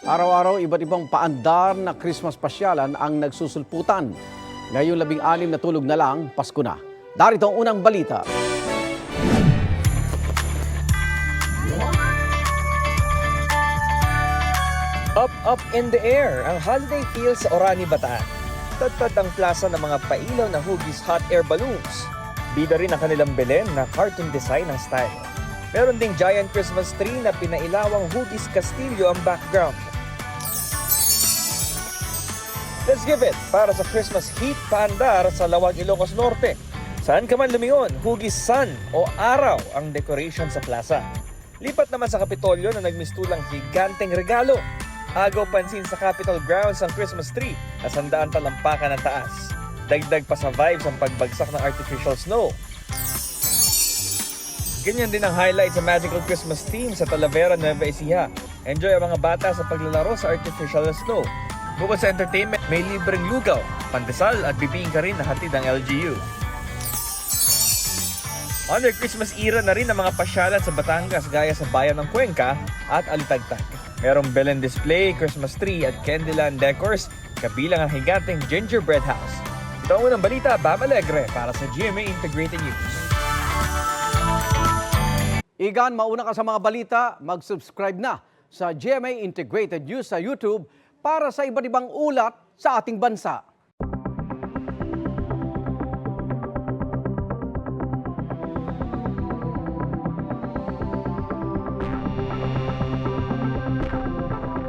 Araw-araw, iba't ibang paandar na Christmas pasyalan ang nagsusulputan. Ngayong 16 na tulog na lang, Pasko na. Darito ang unang balita. Up in the air ang holiday feel sa Orani, Bataan. Tadtad ang plaza ng mga pailaw na hugis hot air balloons. Bida rin ang kanilang Belen na cartoon design ang style. Meron ding giant Christmas tree na pinailawang hugis Castillo ang background. Let's give it para sa Christmas heat paandar sa Lawag, Ilocos Norte. Saan ka man lumingon, hugis sun o araw ang decoration sa plaza. Lipat naman sa Kapitolyo na nagmistulang higanteng regalo. Agaw pansin sa Capitol grounds ang Christmas tree na 100 talampakan ng taas. Dagdag pa sa vibes ang pagbagsak ng artificial snow. Ganyan din ang highlight sa magical Christmas theme sa Talavera, Nueva Ecija. Enjoy ang mga bata sa paglalaro sa artificial snow. Bukod sa entertainment, may libreng lugaw, pandesal at bibingka rin na hatid ng LGU. Under Christmas era na rin ang mga pasyalan sa Batangas gaya sa bayan ng Cuenca at Alitagtag. Merong Belen display, Christmas tree at Candyland decors, kabilang ang higanteng gingerbread house. Ito ang unang balita, Bam Alegre para sa GMA Integrated News. Igan, mauna ka sa mga balita, mag-subscribe na sa GMA Integrated News sa YouTube para sa iba't ibang ulat sa ating bansa.